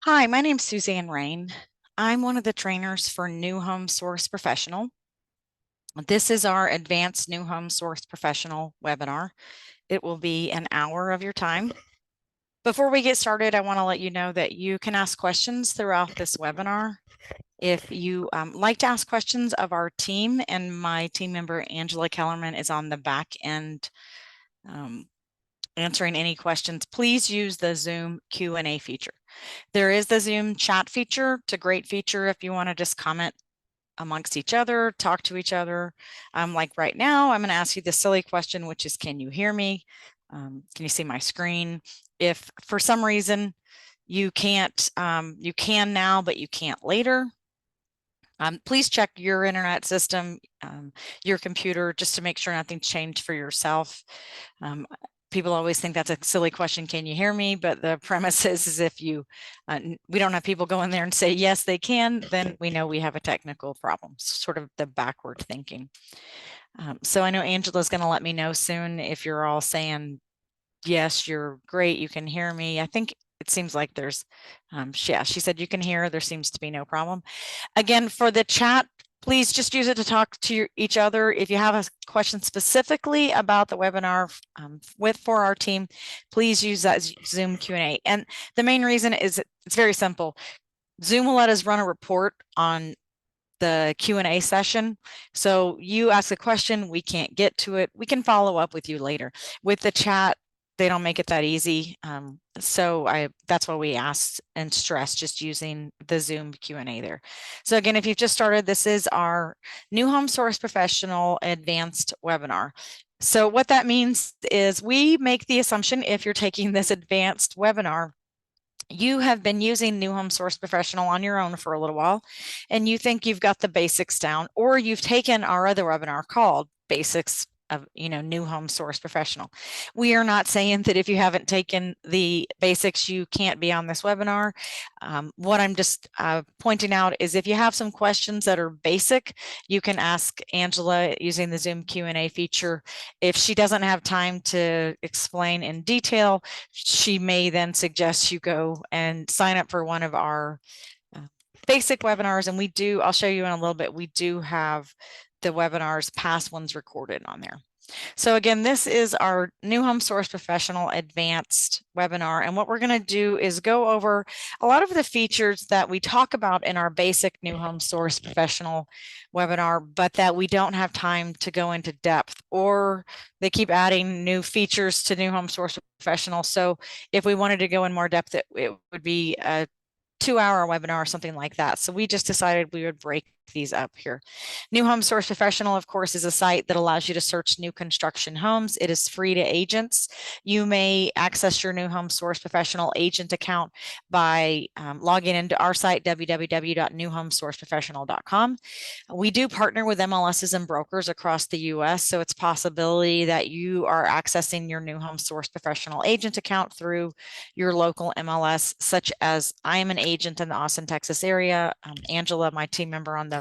Hi, my name's Suzanne Rain. I'm one of the trainers for NewHomeSource Professional. This is our advanced NewHomeSource Professional webinar. It will be an hour of your time. Before we get started, I want to let you know that you can ask questions throughout this webinar. If you like to ask questions of our team, and my team member Angela Kellerman is on the back end answering any questions, please use the Zoom Q&A feature. There is the Zoom chat feature. It's a great feature if you want to just comment amongst each other, talk to each other. Like right now, I'm going to ask you the silly question, which is, can you hear me? Can you see my screen? If for some reason you can't, you can now, but you can't later, please check your internet system, your computer, just to make sure nothing's changed for yourself. People always think that's a silly question, can you hear me? But the premise is if you, we don't have people go in there and say, yes, they can, then we know we have a technical problem, sort of the backward thinking. So I know Angela's going to let me know soon if you're all saying, yes, you're great, you can hear me. I think it seems like there's, yeah, she said you can hear, there seems to be no problem. Again, for the chat, please just use it to talk to each other. If you have a question specifically about the webinar for our team, please use that Zoom Q&A. And the main reason is it's very simple. Zoom will let us run a report on the Q&A session. So you ask a question, we can't get to it, we can follow up with you later. With the chat, they don't make it that easy. So that's why we asked and stressed just using the Zoom Q&A there. So again, if you've just started, this is our NewHomeSource Professional Advanced webinar. So what that means is we make the assumption, if you're taking this advanced webinar, you have been using NewHomeSource Professional on your own for a little while, and you think you've got the basics down, or you've taken our other webinar called Basics of NewHomeSource Professional. We are not saying that if you haven't taken the basics, you can't be on this webinar. What I'm just pointing out is if you have some questions that are basic, you can ask Angela using the Zoom Q&A feature. If she doesn't have time to explain in detail, she may then suggest you go and sign up for one of our basic webinars. And I'll show you in a little bit, we do have the webinars, past ones recorded on there. So again, this is our NewHomeSource Professional Advanced webinar. And what we're going to do is go over a lot of the features that we talk about in our basic NewHomeSource Professional webinar, but that we don't have time to go into depth, or they keep adding new features to NewHomeSource Professional. So if we wanted to go in more depth, it would be a 2-hour webinar or something like that. So we just decided we would break these up here. NewHomeSource Professional, of course, is a site that allows you to search new construction homes. It is free to agents. You may access your NewHomeSource Professional agent account by logging into our site, www.newhomesourceprofessional.com. We do partner with MLSs and brokers across the US, so it's a possibility that you are accessing your NewHomeSource Professional agent account through your local MLS, such as I am an agent in the Austin, Texas area. Angela, my team member on the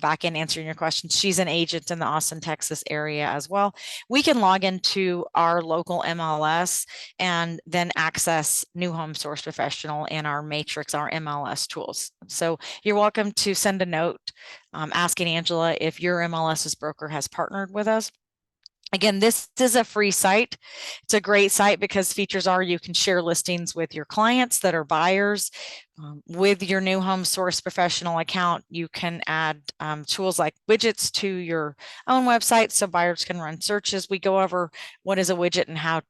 back end answering your questions, she's an agent in the Austin, Texas area as well. We can log into our local MLS and then access NewHomeSource Professional in our matrix, our MLS tools. So you're welcome to send a note asking Angela if your MLS's broker has partnered with us. Again, this is a free site. It's a great site because features are you can share listings with your clients that are buyers. With your NewHomeSource Professional account, you can add tools like widgets to your own website so buyers can run searches. We go over what is a widget and how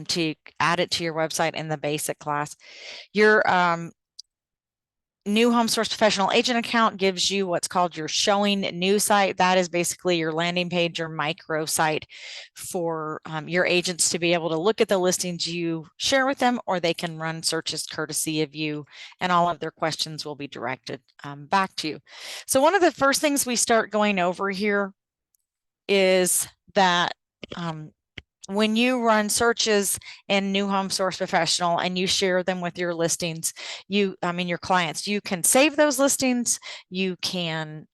to add it to your website in the basic class. Your NewHomeSource Professional agent account gives you what's called your Showingnew site. That is basically your landing page, your micro site for your agents to be able to look at the listings you share with them, or they can run searches courtesy of you, and all of their questions will be directed back to you. So one of the first things we start going over here is that when you run searches in NewHomeSource Professional and you share them with your listings, your clients, you can save those listings, you can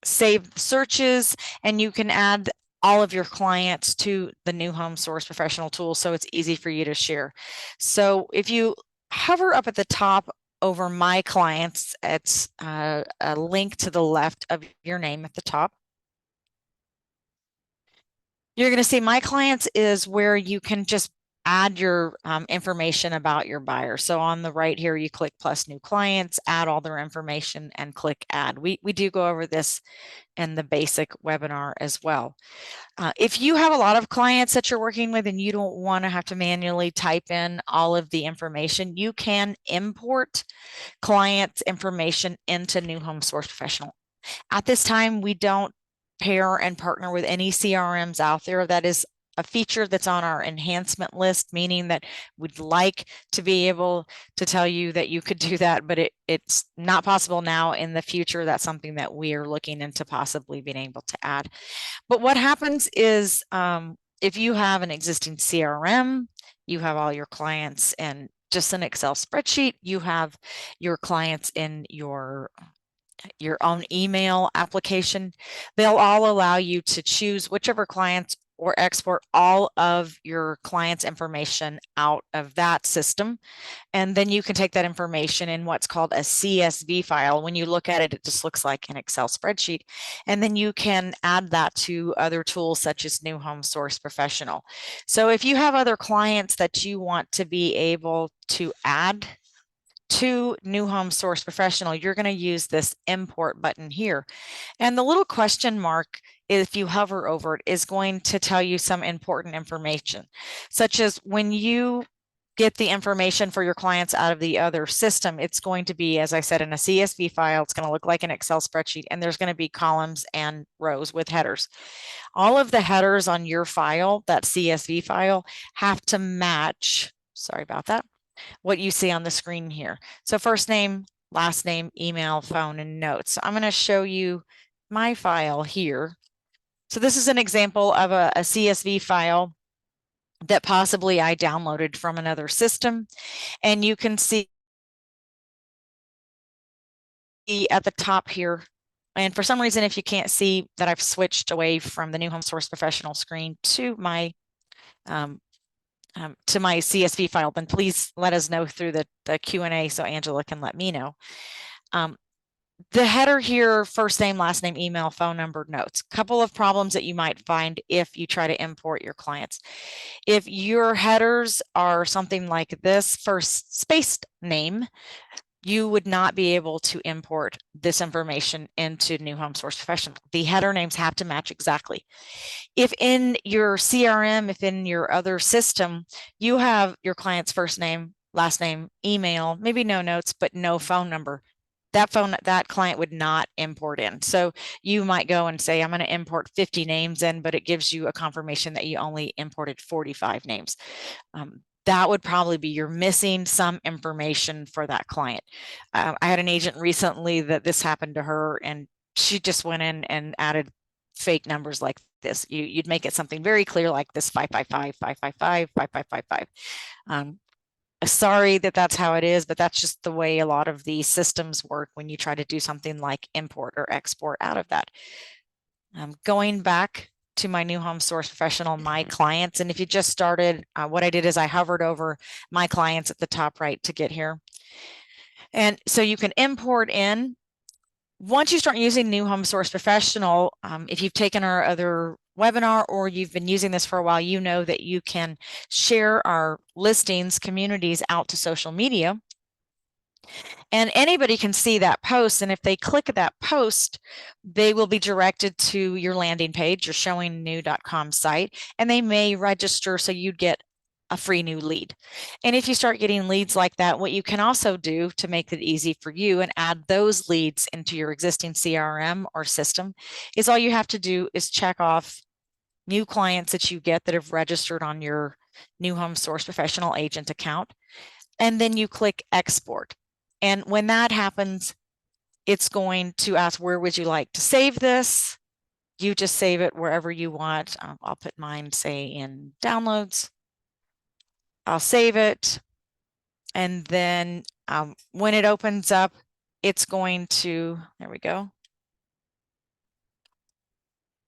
save searches, and you can add all of your clients to the NewHomeSource Professional tool so it's easy for you to share. So if you hover up at the top over My Clients, it's a link to the left of your name at the top. You're going to see My Clients is where you can just add your information about your buyer. So on the right here, you click plus new clients, add all their information and click add. We do go over this in the basic webinar as well. If you have a lot of clients that you're working with and you don't want to have to manually type in all of the information, you can import clients' information into NewHomeSource Professional. At this time, we don't pair and partner with any CRMs out there. That is a feature that's on our enhancement list, meaning that we'd like to be able to tell you that you could do that, but it's not possible now. In the future, that's something that we are looking into possibly being able to add. But what happens is if you have an existing CRM, you have all your clients in just an Excel spreadsheet, you have your clients in your own email application, they'll all allow you to choose whichever clients or export all of your clients' information out of that system. And then you can take that information in what's called a CSV file. When you look at it, it just looks like an Excel spreadsheet. And then you can add that to other tools such as NewHomeSource Professional. So if you have other clients that you want to be able to add to NewHomeSource Professional, you're going to use this import button here. And the little question mark, if you hover over it, is going to tell you some important information, such as when you get the information for your clients out of the other system, it's going to be, as I said, in a CSV file. It's going to look like an Excel spreadsheet, and there's going to be columns and rows with headers. All of the headers on your file, that CSV file, have to match, sorry about that, what you see on the screen here. So first name, last name, email, phone, and notes. So I'm going to show you my file here. So this is an example of a CSV file that possibly I downloaded from another system. And you can see at the top here, and for some reason, if you can't see that, I've switched away from the NewHomeSource Professional screen to my CSV file, then please let us know through the Q&A so Angela can let me know. The header here, first name, last name, email, phone number, notes. Couple of problems that you might find if you try to import your clients. If your headers are something like this, first spaced name, you would not be able to import this information into NewHomeSource Professional. The header names have to match exactly. If in your CRM, if in your other system, you have your client's first name, last name, email, maybe no notes, but no phone number, that client would not import in. So you might go and say, I'm going to import 50 names in, but it gives you a confirmation that you only imported 45 names. That would probably be you're missing some information for that client. I had an agent recently that this happened to her, and she just went in and added fake numbers like this. You'd make it something very clear like this: 555, 555, 5555. Sorry that that's how it is, but that's just the way a lot of these systems work when you try to do something like import or export out of that. Going back to my NewHomeSource Professional, My Clients, and if you just started, what I did is I hovered over My Clients at the top right to get here. And so you can import in. Once you start using NewHomeSource Professional, if you've taken our other webinar or you've been using this for a while, you know that you can share our listings, communities out to social media. And anybody can see that post. And if they click that post, they will be directed to your landing page, your showingnew.com site, and they may register so you'd get a free new lead. And if you start getting leads like that, what you can also do to make it easy for you and add those leads into your existing CRM or system is all you have to do is check off new clients that you get that have registered on your NewHomeSource Professional agent account. And then you click export. And when that happens, it's going to ask, where would you like to save this? You just save it wherever you want. I'll put mine, say, in downloads. I'll save it. And then when it opens up, it's going to, there we go.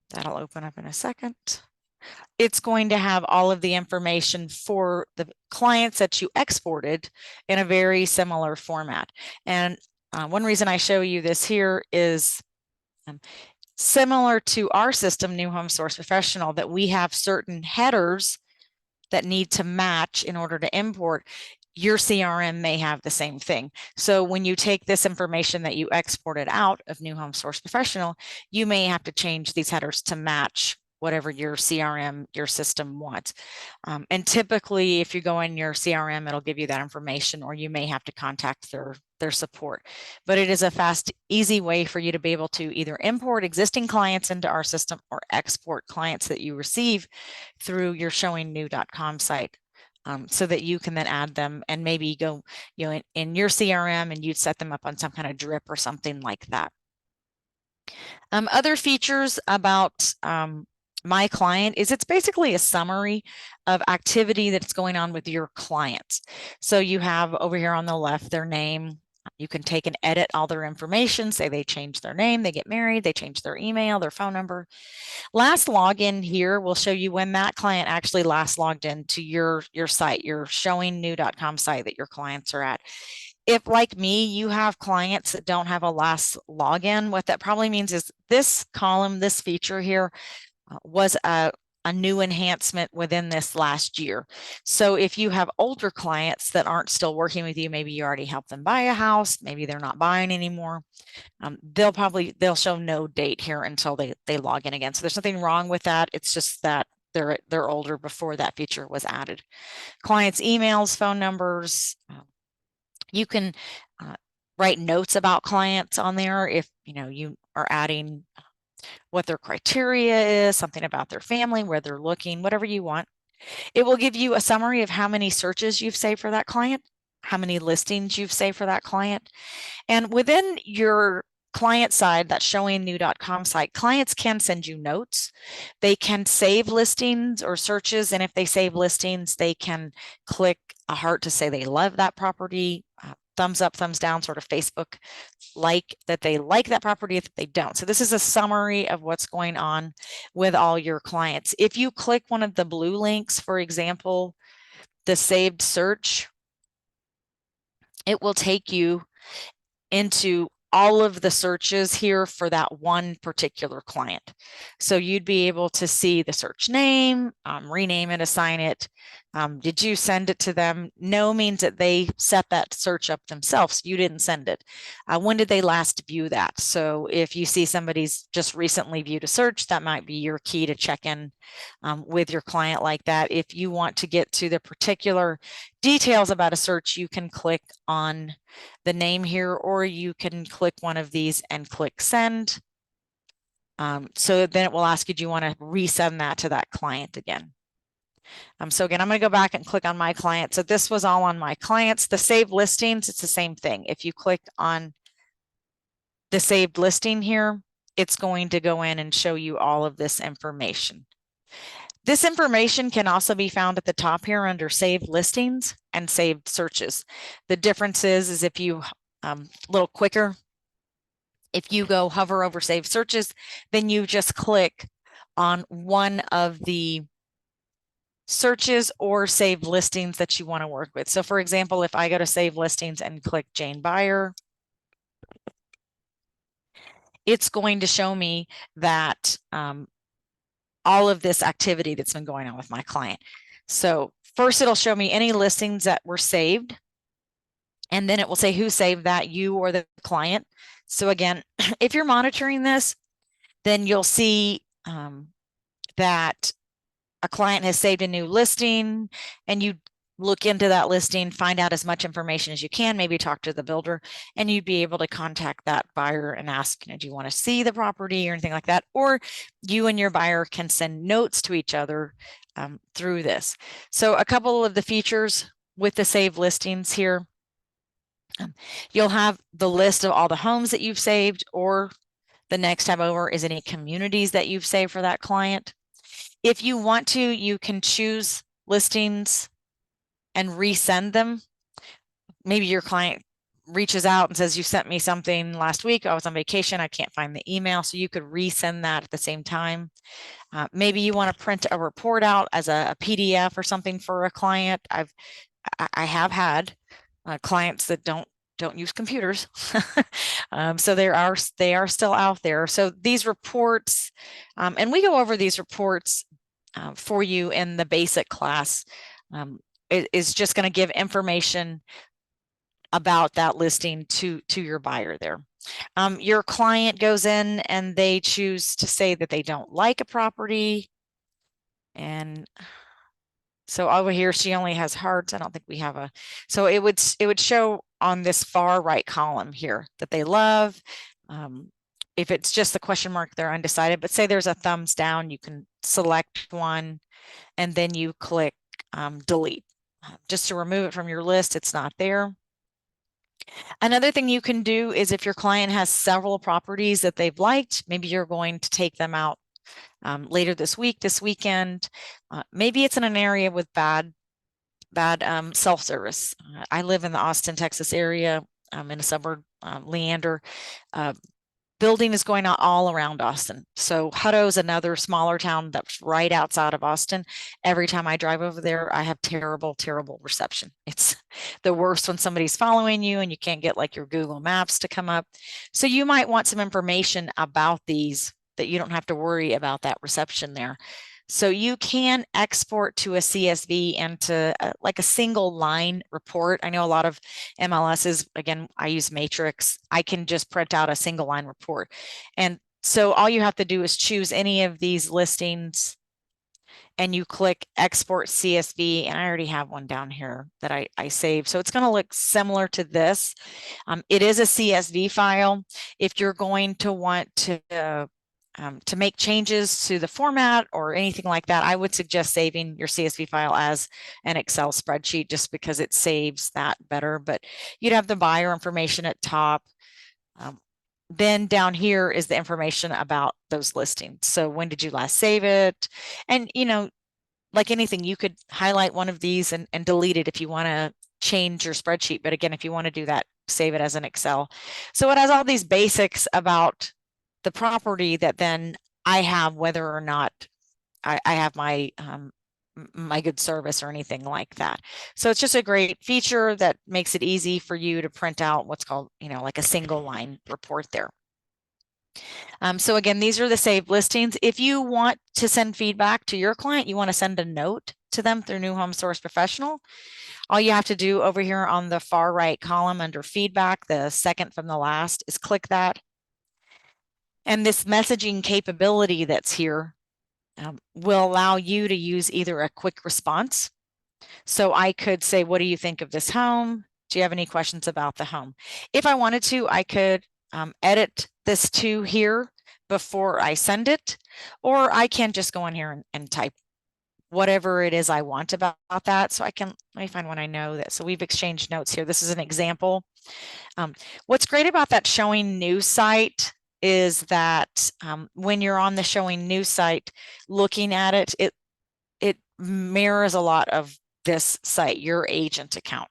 That'll open up in a second. it's going to have all of the information for the clients that you exported in a very similar format. And one reason I show you this here is similar to our system, NewHomeSource Professional, that we have certain headers that need to match in order to import. Your CRM may have the same thing. So when you take this information that you exported out of NewHomeSource Professional, you may have to change these headers to match whatever your CRM, your system wants. And typically, if you go in your CRM, it'll give you that information, or you may have to contact their support. But it is a fast, easy way for you to be able to either import existing clients into our system or export clients that you receive through your showingnew.com site. So that you can then add them and maybe go, in your CRM, and you'd set them up on some kind of drip or something like that. Other features about My Client is it's basically a summary of activity that's going on with your clients. So you have over here on the left their name. You can take and edit all their information, say they change their name, they get married, they change their email, their phone number. Last login here will show you when that client actually last logged into your site, your showingnew.com site that your clients are at. If, like me, you have clients that don't have a last login, what that probably means is this column, this feature here, was a new enhancement within this last year. So if you have older clients that aren't still working with you, maybe you already helped them buy a house, maybe they're not buying anymore, they'll show no date here until they log in again. So there's nothing wrong with that. It's just that they're older before that feature was added. Clients' emails, phone numbers. You can write notes about clients on there if you are adding what their criteria is, something about their family, where they're looking, whatever you want. It will give you a summary of how many searches you've saved for that client, how many listings you've saved for that client. And within your client side, that showingnew.com site, clients can send you notes. They can save listings or searches. And if they save listings, they can click a heart to say they love that property, thumbs up, thumbs down, sort of Facebook like that they like that property, if they don't. So this is a summary of what's going on with all your clients. If you click one of the blue links, for example, the saved search, it will take you into all of the searches here for that one particular client. So you'd be able to see the search name, rename it, assign it. Did you send it to them? No means that they set that search up themselves. You didn't send it. When did they last view that? So if you see somebody's just recently viewed a search, that might be your key to check in with your client like that. If you want to get to the particular details about a search, you can click on the name here, or you can click one of these and click send. So then it will ask you, do you want to resend that to that client again? So again, I'm going to go back and click on My Client. So this was all on My Clients. The saved listings, it's the same thing. If you click on the saved listing here, it's going to go in and show you all of this information. This information can also be found at the top here under saved listings and saved searches. The difference is if you, a little quicker, if you go hover over saved searches, then you just click on one of the searches or saved listings that you want to work with. So for example, if I go to save listings and click Jane Buyer, it's going to show me that all of this activity that's been going on with my client. So first it'll show me any listings that were saved, and then it will say who saved that, you or the client. So again, if you're monitoring this, then you'll see that a client has saved a new listing, and you look into that listing, find out as much information as you can, maybe talk to the builder, and you'd be able to contact that buyer and ask, do you want to see the property or anything like that? Or you and your buyer can send notes to each other through this. So a couple of the features with the saved listings here, you'll have the list of all the homes that you've saved, or the next tab over is any communities that you've saved for that client. If you want to, you can choose listings and resend them. Maybe your client reaches out and says, you sent me something last week, I was on vacation, I can't find the email. So you could resend that at the same time. Maybe you want to print a report out as a PDF or something for a client. I have had clients that don't use computers. So they are still out there. So these reports, and we go over these reports for you in the basic class, is just going to give information about that listing to your buyer there. Your client goes in and they choose to say that they don't like a property. And so over here, she only has hearts. I don't think we have a, so it would show on this far right column here that they love. If it's just the question mark, they're undecided, but say there's a thumbs down, you can select one and then you click delete just to remove it from your list. It's not there. Another thing you can do is if your client has several properties that they've liked, maybe you're going to take them out later this weekend. Maybe it's in an area with bad cell service. I live in the Austin, Texas area, in a suburb, Leander. Building is going on all around Austin. So Hutto is another smaller town that's right outside of Austin. Every time I drive over there, I have terrible reception. It's the worst when somebody's following you and you can't get like your Google Maps to come up. So you might want some information about these that you don't have to worry about that reception there. So you can export to a CSV and to like a single line report. I know a lot of MLSs, again, I use Matrix. I can just print out a single line report. And so all you have to do is choose any of these listings and you click export CSV. And I already have one down here that I saved. So it's going to look similar to this. It is a CSV file. If you're going to want to make changes to the format or anything like that, I would suggest saving your CSV file as an Excel spreadsheet just because it saves that better. But you'd have the buyer information at top. Then down here is the information about those listings. So when did you last save it? And, you know, like anything, you could highlight one of these and delete it if you want to change your spreadsheet. But again, if you want to do that, save it as an Excel. So it has all these basics about the property that then I have, whether or not I have my my good service or anything like that. So it's just a great feature that makes it easy for you to print out what's called, you know, like a single line report there. So again, these are the saved listings. If you want to send feedback to your client, you want to send a note to them through NewHomeSource Professional. All you have to do over here on the far right column under feedback, the second from the last, is click that. And this messaging capability that's here will allow you to use either a quick response. So I could say, what do you think of this home? Do you have any questions about the home? If I wanted to, I could edit this to here before I send it, or I can just go in here and type whatever it is I want about that. So I can, let me find one I know that. So we've exchanged notes here. This is an example. What's great about that Showingnew site is that when you're on the Showingnew site looking at it, it mirrors a lot of this site, your agent account.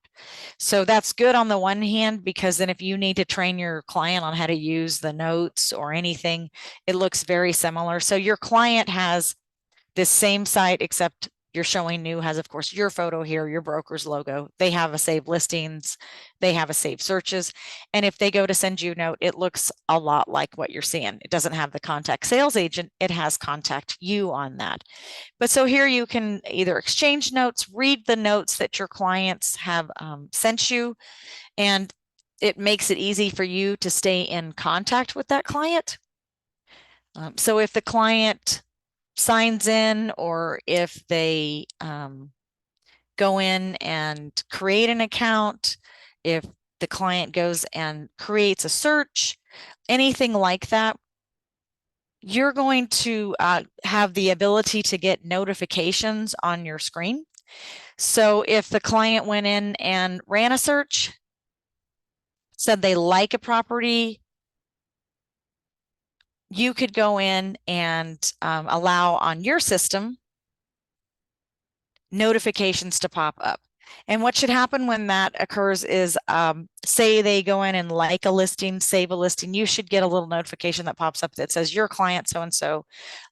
So that's good on the one hand, because then if you need to train your client on how to use the notes or anything, it looks very similar. So your client has this same site, except your Showingnew has, of course, your photo here, your broker's logo. They have a save listings. They have a save searches. And if they go to send you a note, it looks a lot like what you're seeing. It doesn't have the contact sales agent. It has contact you on that. But so here you can either exchange notes, read the notes that your clients have sent you, and it makes it easy for you to stay in contact with that client. So if the client signs in, or if they go in and create an account, if the client goes and creates a search, anything like that, you're going to have the ability to get notifications on your screen. So if the client went in and ran a search, said they like a property, you could go in and allow on your system notifications to pop up. And what should happen when that occurs is, say they go in and like a listing, save a listing, you should get a little notification that pops up that says your client so-and-so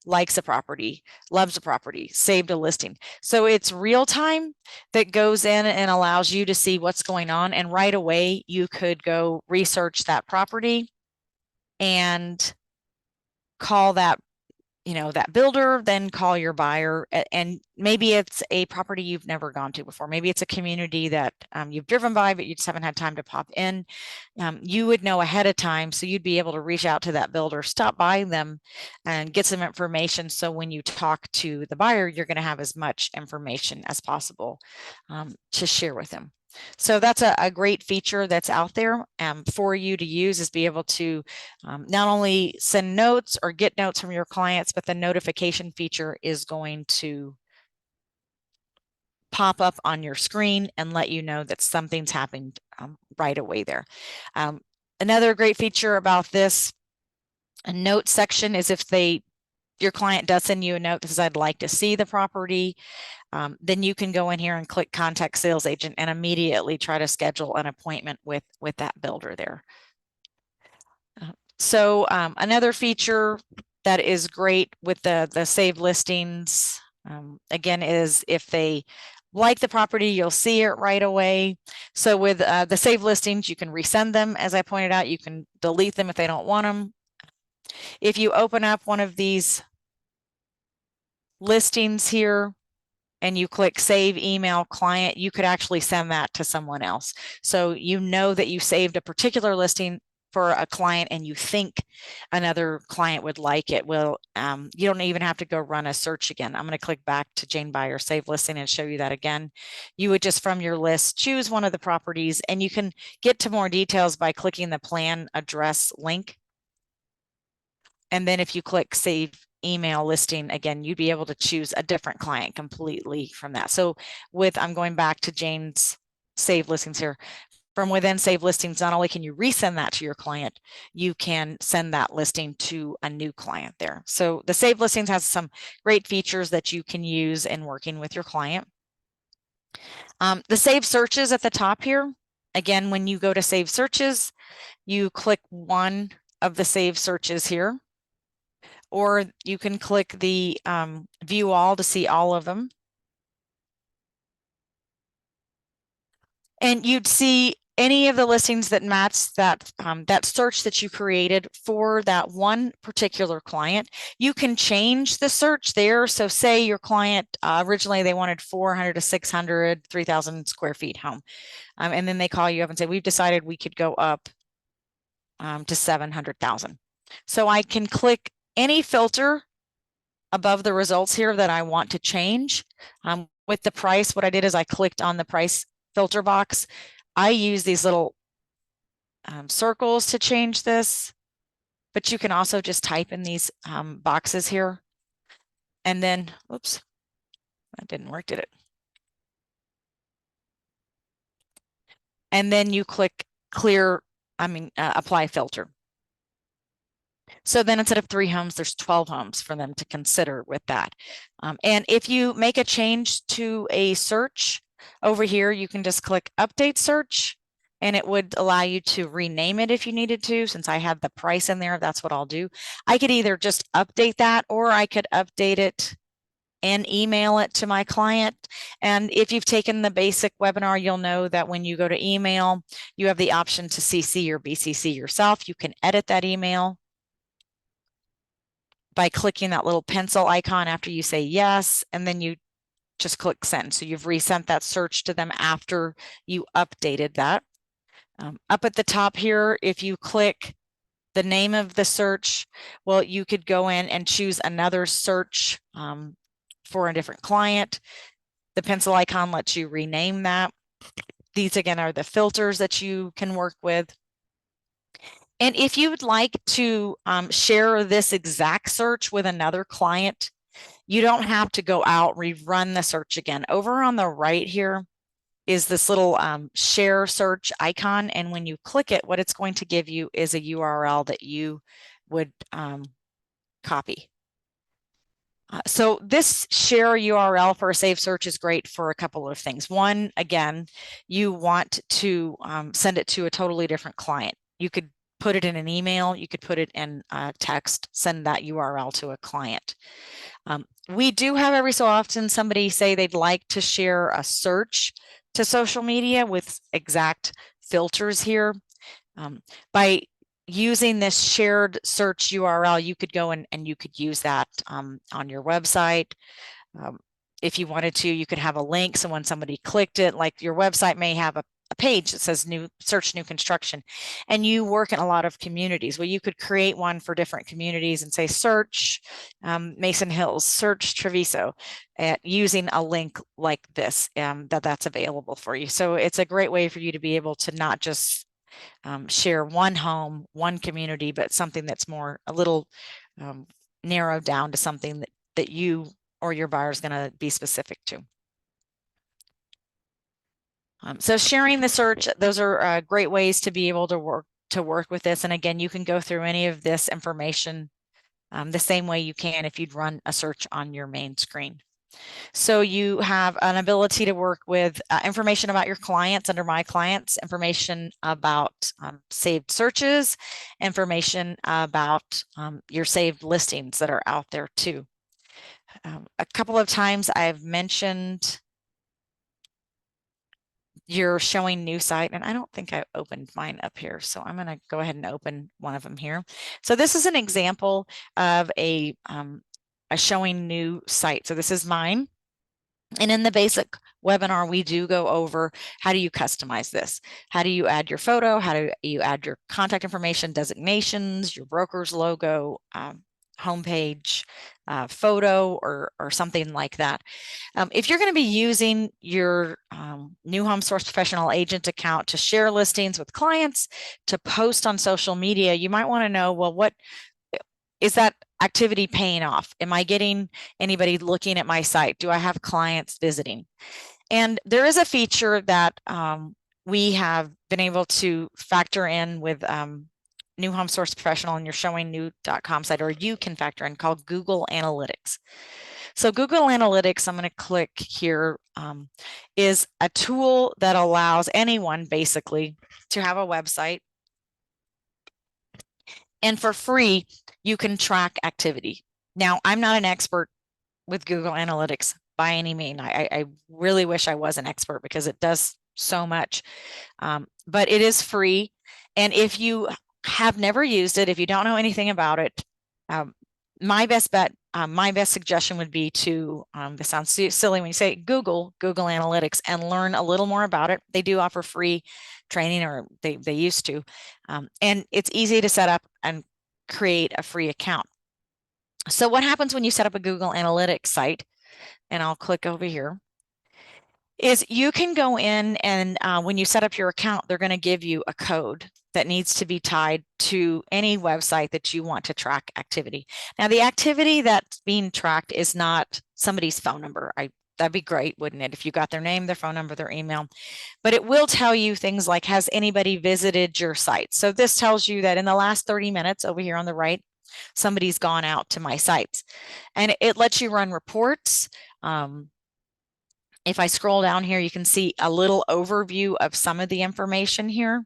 likes a property, loves a property, saved a listing. So it's real time that goes in and allows you to see what's going on. And right away, you could go research that property and call that that builder, then call your buyer. And maybe it's a property you've never gone to before. Maybe it's a community that you've driven by, but you just haven't had time to pop in. You would know ahead of time, so you'd be able to reach out to that builder, stop by them and get some information. So when you talk to the buyer, you're going to have as much information as possible to share with them. So that's a great feature that's out there for you to use, is be able to not only send notes or get notes from your clients, but the notification feature is going to pop up on your screen and let you know that something's happened right away there. Another great feature about this a note section is if your client does send you a note that says, I'd like to see the property, then you can go in here and click contact sales agent and immediately try to schedule an appointment with that builder there. So another feature that is great with the saved listings, again, is if they like the property, you'll see it right away. So with the saved listings, you can resend them. As I pointed out, you can delete them if they don't want them. If you open up one of these listings here and you click save email client, you could actually send that to someone else. So you know that you saved a particular listing for a client and you think another client would like it. Well, you don't even have to go run a search again. I'm going to click back to Jane Buyer Save Listing and show you that again. You would just from your list choose one of the properties, and you can get to more details by clicking the plan address link. And then if you click save email listing again, you'd be able to choose a different client completely from that. So I'm going back to Jane's save listings here. From within save listings, not only can you resend that to your client, you can send that listing to a new client there. So the save listings has some great features that you can use in working with your client. The save searches at the top here. Again, when you go to save searches, you click one of the save searches here, or you can click the view all to see all of them. And you'd see any of the listings that match that that search that you created for that one particular client. You can change the search there. So say your client originally they wanted 400 to 600, 3,000 square feet home. And then they call you up and say, we've decided we could go up to 700,000. So I can click any filter above the results here that I want to change. With the price, what I did is I clicked on the price filter box. I use these little circles to change this, but you can also just type in these boxes here. And then, oops, that didn't work, did it? And then you click apply filter. So then instead of 3 homes, there's 12 homes for them to consider with that. And if you make a change to a search over here, you can just click update search, and it would allow you to rename it if you needed to. Since I have the price in there, that's what I'll do. I could either just update that, or I could update it and email it to my client. And if you've taken the basic webinar, you'll know that when you go to email, you have the option to CC or BCC yourself. You can edit that email by clicking that little pencil icon after you say yes, and then you just click send. So you've resent that search to them after you updated that. Up at the top here, if you click the name of the search, well, you could go in and choose another search for a different client. The pencil icon lets you rename that. These again are the filters that you can work with. And if you would like to share this exact search with another client, you don't have to go out, rerun the search again. Over on the right here is this little share search icon. And when you click it, what it's going to give you is a URL that you would copy. So this share URL for a saved search is great for a couple of things. One, again, you want to send it to a totally different client. You could put it in an email, you could put it in text, send that URL to a client. We do have every so often somebody say they'd like to share a search to social media with exact filters here. By using this shared search URL, you could go and you could use that on your website. If you wanted to, you could have a link. So when somebody clicked it, like your website may have a page that says search new construction, and you work in a lot of communities. Well, you could create one for different communities and say search Mason Hills, search Treviso, using a link like this that's available for you. So it's a great way for you to be able to not just share one home, one community, but something that's more a little narrowed down to something that you or your buyer is going to be specific to. So sharing the search, those are great ways to be able to work with this. And again, you can go through any of this information the same way you can if you'd run a search on your main screen. So you have an ability to work with information about your clients under My Clients, information about saved searches, information about your saved listings that are out there too. A couple of times I've mentioned your Showingnew site, and I don't think I opened mine up here, so I'm going to go ahead and open one of them here. So this is an example of a Showingnew site. So this is mine. And in the basic webinar, we do go over how do you customize this? How do you add your photo? How do you add your contact information, designations, your broker's logo, homepage, photo, or something like that. If you're going to be using your NewHomeSource Professional agent account to share listings with clients, to post on social media, you might want to know, well, what is that activity paying off? Am I getting anybody looking at my site? Do I have clients visiting? And there is a feature that we have been able to factor in with NewHomeSource Professional on your showingnew.com site, or you can factor in, called Google Analytics. So Google Analytics, I'm going to click here, is a tool that allows anyone basically to have a website, and for free, you can track activity. Now, I'm not an expert with Google Analytics by any means. I really wish I was an expert because it does so much, but it is free. And if you have never used it, if you don't know anything about it, my best bet, my best suggestion would be to, this sounds silly when you say Google Analytics, and learn a little more about it. They do offer free training, or they used to, and it's easy to set up and create a free account. So what happens when you set up a Google Analytics site, and I'll click over here, is you can go in and when you set up your account, they're going to give you a code that needs to be tied to any website that you want to track activity. Now, the activity that's being tracked is not somebody's phone number. That'd be great, wouldn't it, if you got their name, their phone number, their email, but it will tell you things like, has anybody visited your site? So this tells you that in the last 30 minutes over here on the right, somebody's gone out to my sites, and it lets you run reports. If I scroll down here, you can see a little overview of some of the information here.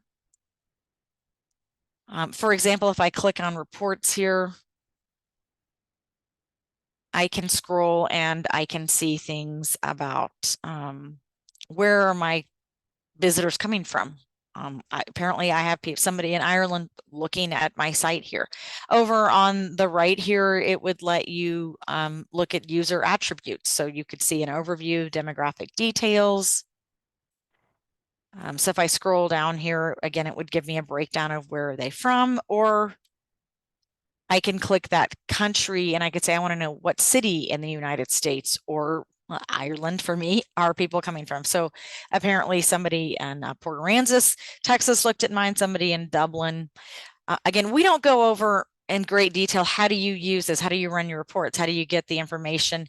For example, if I click on reports here, I can scroll and I can see things about where are my visitors coming from. Apparently I have somebody in Ireland looking at my site here. Over on the right here, it would let you look at user attributes. So you could see an overview, demographic details. So if I scroll down here, again, it would give me a breakdown of where are they from, or I can click that country and I could say, I want to know what city in the United States or Ireland, for me, are people coming from. So apparently somebody in Port Aransas, Texas looked at mine, somebody in Dublin. Again, we don't go over in great detail, how do you use this? How do you run your reports? How do you get the information?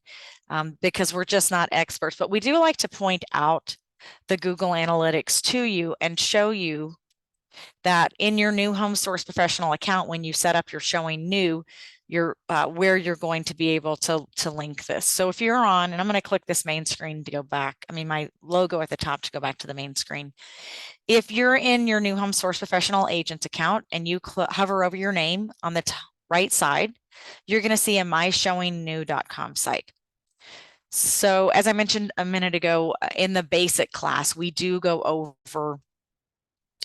Because we're just not experts, but we do like to point out the Google Analytics to you and show you that in your NewHomeSource Professional account, when you set up your Showingnew, where you're going to be able to link this. So if you're on, and I'm going to click this main screen to go back, I mean my logo at the top to go back to the main screen. If you're in your NewHomeSource Professional agent account and you hover over your name on the right side, you're going to see a myshowingnew.com site. So as I mentioned a minute ago, in the basic class, we do go over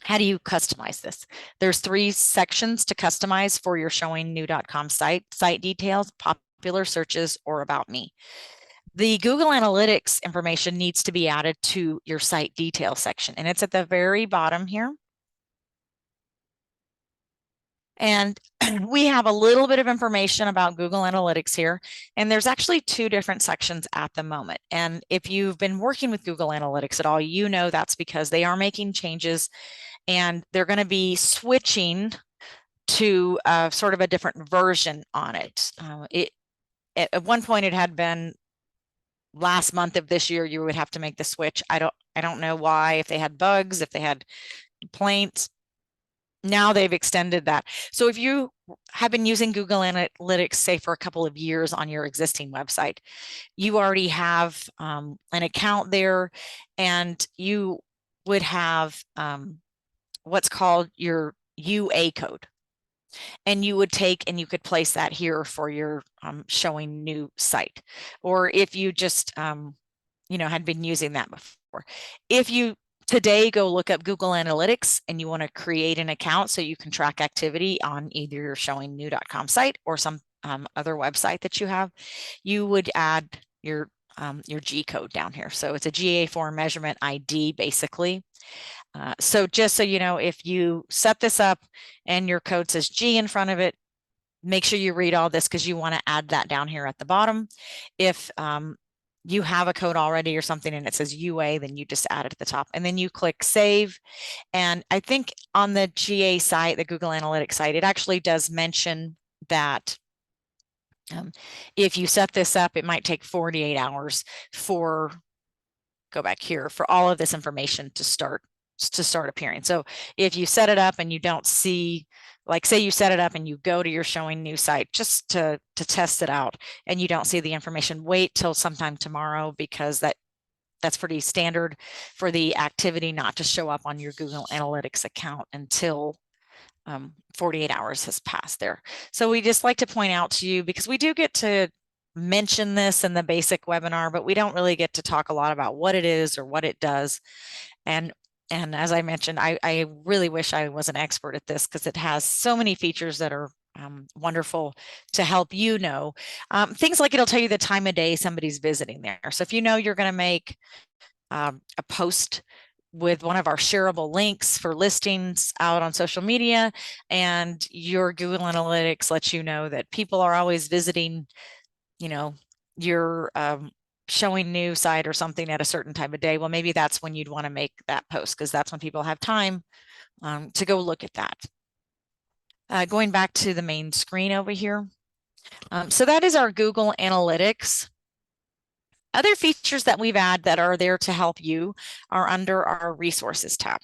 how do you customize this. There's 3 sections to customize for your showingnew.com site: site details, popular searches, or about me. The Google Analytics information needs to be added to your site detail section, and it's at the very bottom here. And we have a little bit of information about Google Analytics here, and there's actually 2 different sections at the moment. And if you've been working with Google Analytics at all, you know that's because they are making changes and they're going to be switching to sort of a different version on it. At one point it had been last month of this year, you would have to make the switch. I don't know why, if they had bugs, if they had complaints. Now they've extended that. So if you have been using Google Analytics, say for a couple of years on your existing website, you already have an account there, and you would have what's called your UA code. And you would take and you could place that here for your Showingnew site. Or if you just, had been using that before. If you today go look up Google Analytics and you want to create an account so you can track activity on either your showingnew.com site or some other website that you have, you would add your G code down here. So it's a GA4 measurement ID basically. So just so you know, if you set this up and your code says G in front of it, make sure you read all this because you want to add that down here at the bottom. If you have a code already or something and it says UA, then you just add it at the top and then you click save. And I think on the GA site, the Google Analytics site, it actually does mention that if you set this up, it might take 48 hours for, go back here, for all of this information to start appearing. So if you set it up and you don't see, like say you set it up and you go to your Showingnew site just to test it out and you don't see the information, wait till sometime tomorrow, because that's pretty standard for the activity not to show up on your Google Analytics account until 48 hours has passed there. So we just like to point out to you, because we do get to mention this in the basic webinar, but we don't really get to talk a lot about what it is or what it does. And as I mentioned, I really wish I was an expert at this because it has so many features that are wonderful to help you know. Things like it'll tell you the time of day somebody's visiting there. So if you know you're going to make a post with one of our shareable links for listings out on social media, and your Google Analytics lets you know that people are always visiting, your Showingnew site or something at a certain time of day, well, maybe that's when you'd want to make that post, because that's when people have time to go look at that. Going back to the main screen over here. So that is our Google Analytics. Other features that we've added that are there to help you are under our resources tab.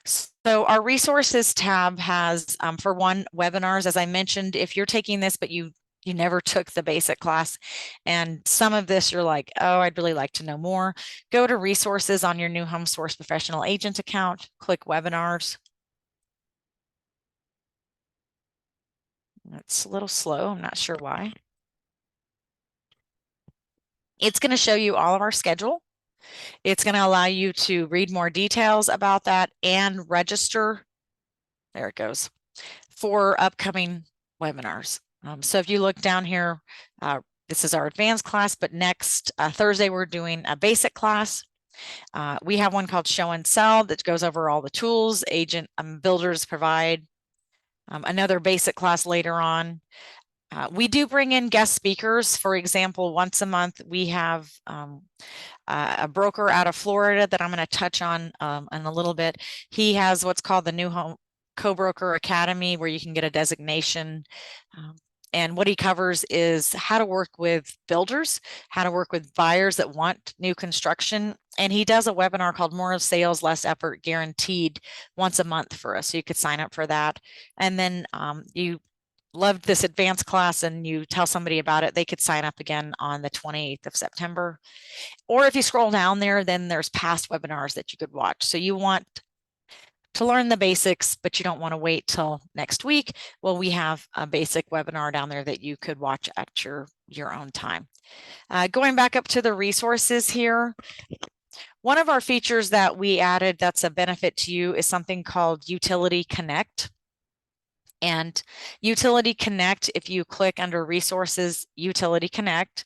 So our resources tab has, for one, webinars. As I mentioned, if you're taking this, but you never took the basic class, and some of this you're like, oh, I'd really like to know more, go to resources on your NewHomeSource Professional agent account, click webinars. It's a little slow, I'm not sure why. It's going to show you all of our schedule. It's going to allow you to read more details about that and register, there it goes, for upcoming webinars. So if you look down here, this is our advanced class, but next Thursday we're doing a basic class. We have one called Show and Sell that goes over all the tools agent builders provide. Another basic class later on. We do bring in guest speakers. For example, once a month we have a broker out of Florida that I'm going to touch on in a little bit. He has what's called the New Home Co-Broker Academy, where you can get a designation. And what he covers is how to work with builders, how to work with buyers that want new construction. And he does a webinar called More of Sales, Less Effort Guaranteed once a month for us. So you could sign up for that. And then you loved this advanced class and you tell somebody about it, they could sign up again on the 28th of September. Or if you scroll down there, then there's past webinars that you could watch. So you want to learn the basics, but you don't want to wait till next week. Well, we have a basic webinar down there that you could watch at your own time. Going back up to the resources here, one of our features that we added that's a benefit to you is something called Utility Connect. And Utility Connect, if you click under Resources, Utility Connect,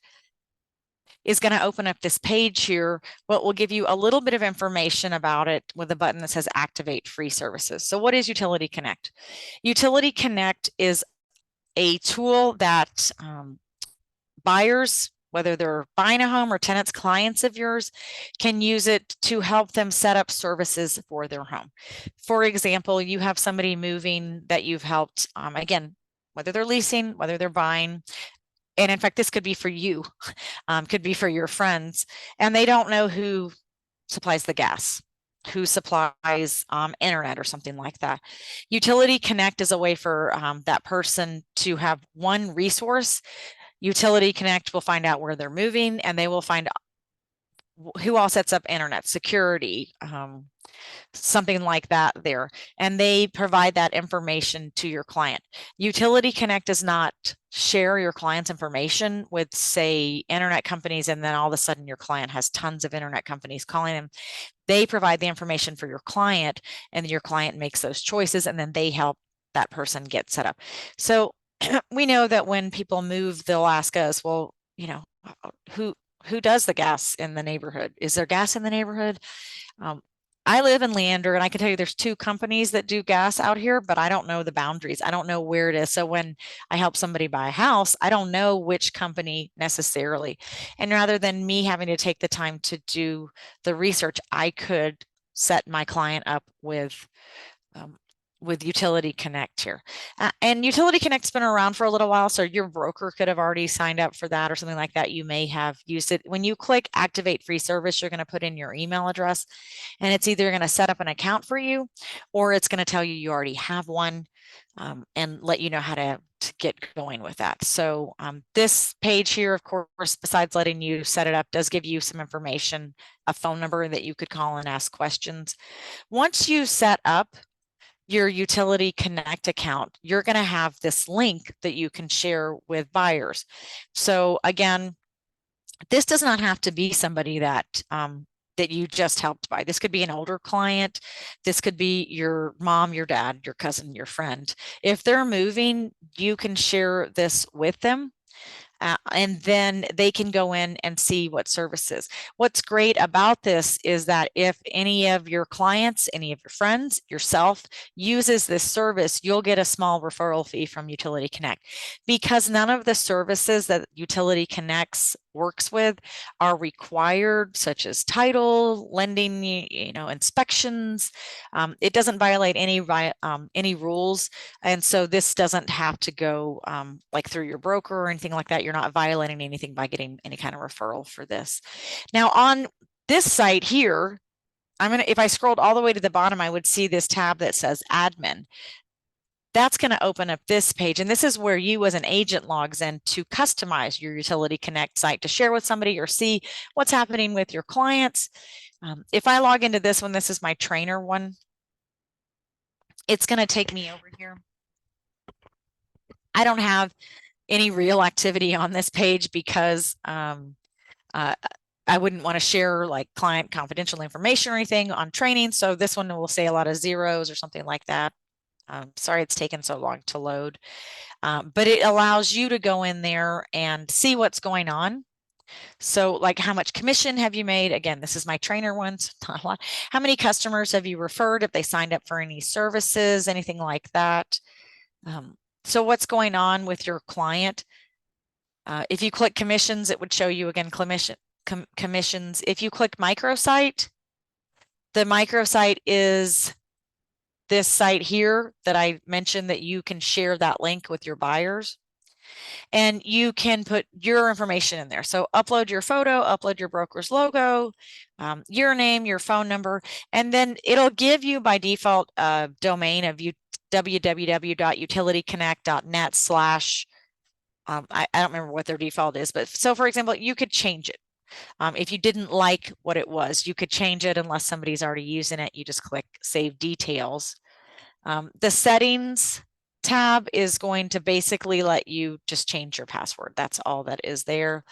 is going to open up this page here, but will give you a little bit of information about it with a button that says Activate Free Services. So what is Utility Connect? Utility Connect is a tool that buyers, whether they're buying a home or tenants, clients of yours, can use it to help them set up services for their home. For example, you have somebody moving that you've helped, again, whether they're leasing, whether they're buying, and in fact, this could be for you, could be for your friends, and they don't know who supplies the gas, who supplies internet or something like that. Utility Connect is a way for that person to have one resource. Utility Connect will find out where they're moving, and they will find who all sets up internet security, something like that there, and they provide that information to your client. Utility Connect does not share your client's information with, say, internet companies, and then all of a sudden your client has tons of internet companies calling them. They provide the information for your client, and your client makes those choices, and then they help that person get set up. So we know that when people move, they'll ask us, well, you know, who does the gas in the neighborhood? Is there gas in the neighborhood? I live in Leander, and I can tell you there's 2 companies that do gas out here, but I don't know the boundaries. I don't know where it is. So when I help somebody buy a house, I don't know which company necessarily. And rather than me having to take the time to do the research, I could set my client up with Utility Connect here. And Utility Connect's been around for a little while, so your broker could have already signed up for that or something like that. You may have used it. When you click Activate Free Service, you're going to put in your email address, and it's either going to set up an account for you, or it's going to tell you you already have one, and let you know how to get going with that. So this page here, of course, besides letting you set it up, does give you some information, a phone number that you could call and ask questions. Once you set up your Utility Connect account, you're going to have this link that you can share with buyers. So again, this does not have to be somebody that that you just helped buy. This could be an older client. This could be your mom, your dad, your cousin, your friend. If they're moving, you can share this with them. And then they can go in and see what services. What's great about this is that if any of your clients, any of your friends, yourself uses this service, you'll get a small referral fee from Utility Connect, because none of the services that Utility Connects works with are required, such as title, lending, inspections. It doesn't violate any rules, and so this doesn't have to go like through your broker or anything like that. You're not violating anything by getting any kind of referral for this. Now on this site here, if I scrolled all the way to the bottom, I would see this tab that says admin. That's going to open up this page, and this is where you as an agent logs in to customize your Utility Connect site to share with somebody or see what's happening with your clients. If I log into this one, this is my trainer one, it's going to take me over here. I don't have any real activity on this page because I wouldn't want to share like client confidential information or anything on training. So this one will say a lot of zeros or something like that. Sorry, it's taken so long to load, but it allows you to go in there and see what's going on. So like, how much commission have you made? Again, this is my trainer ones. Not a lot. How many customers have you referred, if they signed up for any services, anything like that? So what's going on with your client? If you click commissions, it would show you again commissions. If you click microsite, the microsite is this site here that I mentioned that you can share that link with your buyers. and you can put your information in there. So upload your photo, upload your broker's logo, your name, your phone number, and then it'll give you by default a domain of www.utilityconnect.net slash, I don't remember what their default is, but so for example, you could change it. If you didn't like what it was, you could change it unless somebody's already using it. You just click Save Details. The Settings tab is going to basically let you just change your password. That's all that is there.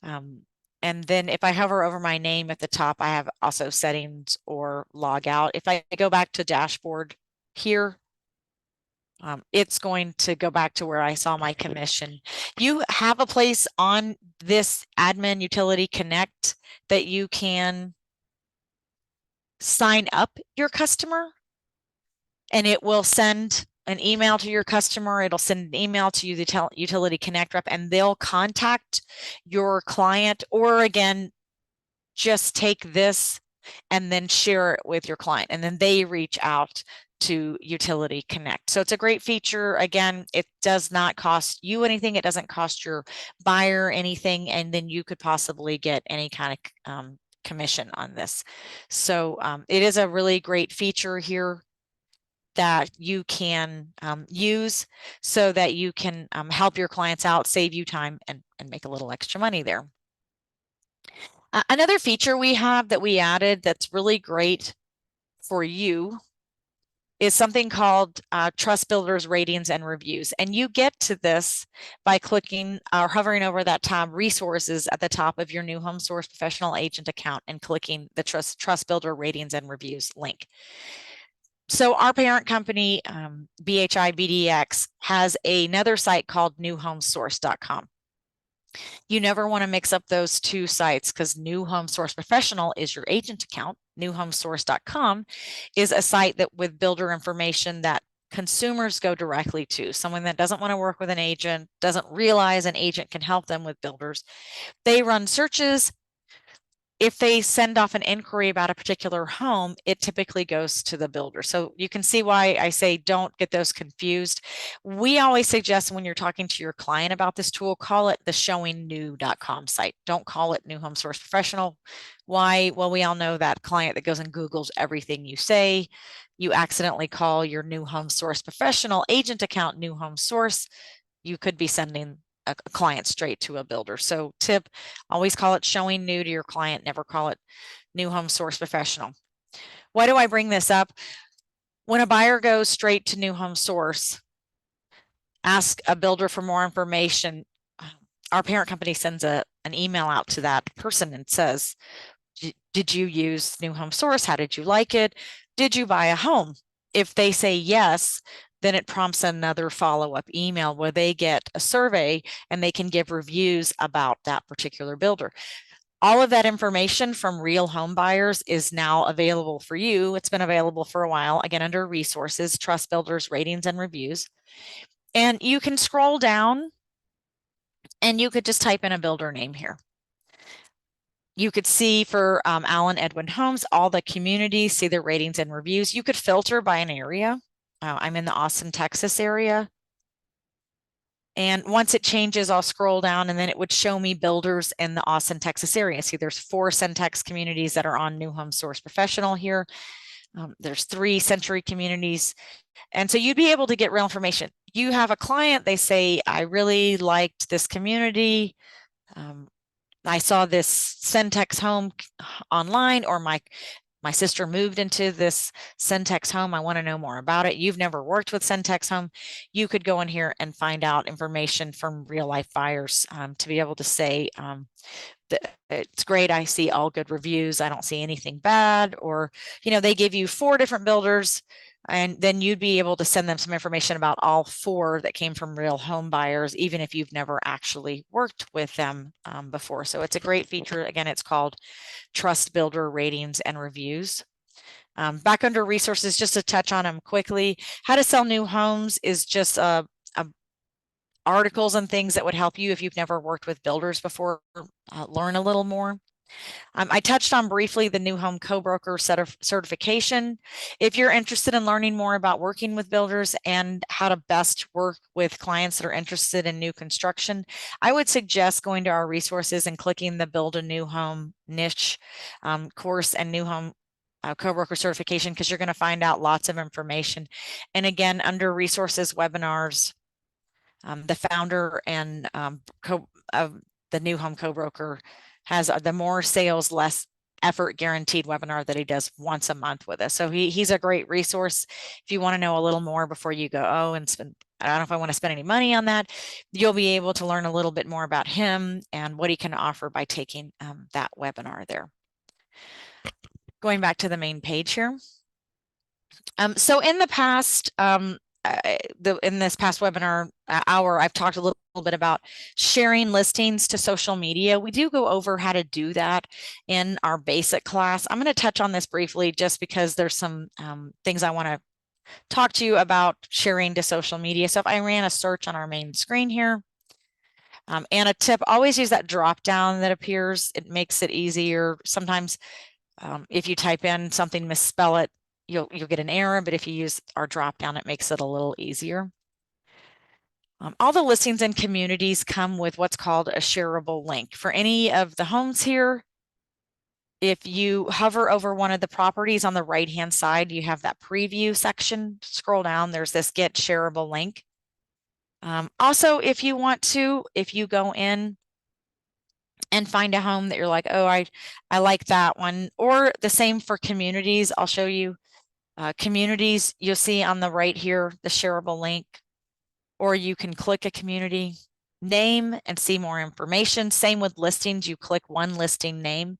And then if I hover over my name at the top, I have also settings or log out. If I go back to dashboard here, it's going to go back to where I saw my commission. You have a place on this Admin Utility Connect that you can sign up your customer, and it will send an email to your customer. It'll send an email to the Utility Connect rep, and they'll contact your client, or again, just take this and then share it with your client, and then they reach out to Utility Connect. So it's a great feature. Again, it does not cost you anything. It doesn't cost your buyer anything, and then you could possibly get any kind of commission on this. So it is a really great feature here that you can use so that you can help your clients out, save you time, and make a little extra money there. Another feature we have that we added that's really great for you is something called Trust Builders Ratings and Reviews. And you get to this by clicking or hovering over that tab Resources at the top of your NewHomeSource Professional Agent account and clicking the Trust Builder Ratings and Reviews link. So our parent company, BHI BDX, has another site called NewHomeSource.com. You never want to mix up those two sites because NewHomeSource Professional is your agent account. NewHomeSource.com is a site that with builder information that consumers go directly to. Someone that doesn't want to work with an agent, doesn't realize an agent can help them with builders. They run searches. If they send off an inquiry about a particular home, it typically goes to the builder. So you can see why I say don't get those confused. We always suggest when you're talking to your client about this tool, call it the Showingnew.com site. Don't call it NewHomeSource Professional. Why? Well, we all know that client that goes and Googles everything you say. You accidentally call your NewHomeSource Professional agent account NewHomeSource. You could be sending a client straight to a builder. So tip, always call it Showingnew to your client, never call it NewHomeSource Professional. Why do I bring this up? When a buyer goes straight to NewHomeSource, ask a builder for more information, our parent company sends an email out to that person and says, did you use NewHomeSource? How did you like it? Did you buy a home? If they say yes, then it prompts another follow-up email where they get a survey and they can give reviews about that particular builder. All of that information from real home buyers is now available for you. It's been available for a while, again, under Resources, Trust Builders, Ratings and Reviews. And you can scroll down and you could just type in a builder name here. You could see for Allen Edwin Homes, all the communities, see their ratings and reviews. You could filter by an area. I'm in the Austin, Texas area. And once it changes, I'll scroll down and then it would show me builders in the Austin, Texas area. See, there's 4 Centex communities that are on NewHomeSource Professional here. There's 3 Century communities. And so you'd be able to get real information. You have a client, they say, I really liked this community. I saw this Centex home online, or my sister moved into this Centex home. I want to know more about it. You've never worked with Centex home. You could go in here and find out information from real life buyers to be able to say, it's great. I see all good reviews. I don't see anything bad. Or, they give you 4 different builders, and then you'd be able to send them some information about all 4 that came from real home buyers, even if you've never actually worked with them before. So it's a great feature. Again, it's called Trust Builder Ratings and Reviews. Back under Resources, just to touch on them quickly, How to Sell New Homes is just articles and things that would help you if you've never worked with builders before, learn a little more. I touched on briefly the New Home Co-Broker certification. If you're interested in learning more about working with builders and how to best work with clients that are interested in new construction, I would suggest going to our resources and clicking the Build a New Home niche course and New Home Co-Broker certification, because you're going to find out lots of information. And again, under resources, webinars, the founder and of the New Home Co-Broker has the more sales, less effort guaranteed webinar that he does once a month with us. So he's a great resource. If you want to know a little more before you go, oh, and spend, I don't know if I want to spend any money on that, you'll be able to learn a little bit more about him and what he can offer by taking that webinar there. Going back to the main page here. So in the past, in this past webinar hour, I've talked a little bit about sharing listings to social media. We do go over how to do that in our basic class. I'm going to touch on this briefly just because there's some things I want to talk to you about sharing to social media. So if I ran a search on our main screen here, and a tip, always use that drop down that appears. It makes it easier. Sometimes if you type in something, misspell it, you'll get an error, but if you use our drop down, it makes it a little easier. All the listings and communities come with what's called a shareable link. For any of the homes here, if you hover over one of the properties on the right-hand side, you have that preview section. Scroll down, there's this get shareable link. Also, if you want to, if you go in and find a home that you're like, oh, I like that one, or the same for communities, I'll show you. Communities, you'll see on the right here, the shareable link, or you can click a community name and see more information. Same with listings, you click one listing name.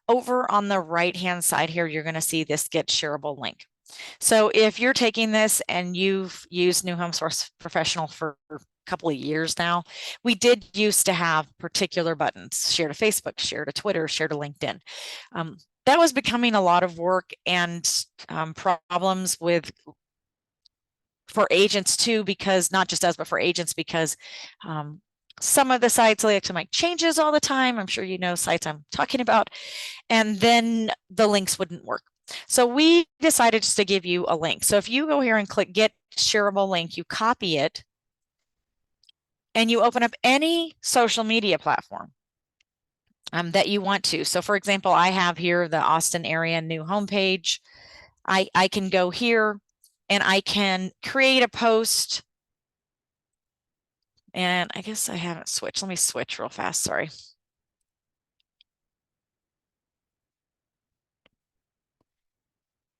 Over on the right-hand side here, you're going to see this get shareable link. So if you're taking this and you've used NewHomeSource Professional for a couple of years now, we did used to have particular buttons, share to Facebook, share to Twitter, share to LinkedIn. That was becoming a lot of work and problems with for agents too, because not just us, but for agents, because some of the sites like to make changes all the time. I'm sure you know sites I'm talking about, and then the links wouldn't work. So we decided just to give you a link. So if you go here and click get shareable link, you copy it and you open up any social media platform that you want to. So for example, I have here the Austin area new homepage. I can go here and I can create a post. And I guess I haven't switched. Let me switch real fast. Sorry.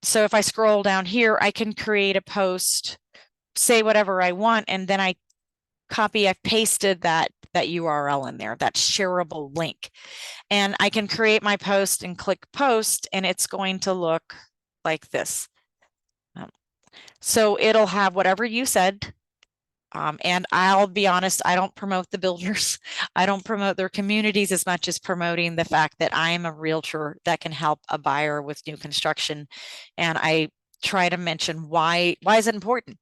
So if I scroll down here, I can create a post, say whatever I want, and then I've pasted that URL in there, that shareable link. And I can create my post and click post, and it's going to look like this. So it'll have whatever you said. And I'll be honest, I don't promote the builders. I don't promote their communities as much as promoting the fact that I am a realtor that can help a buyer with new construction. And I try to mention why is it important?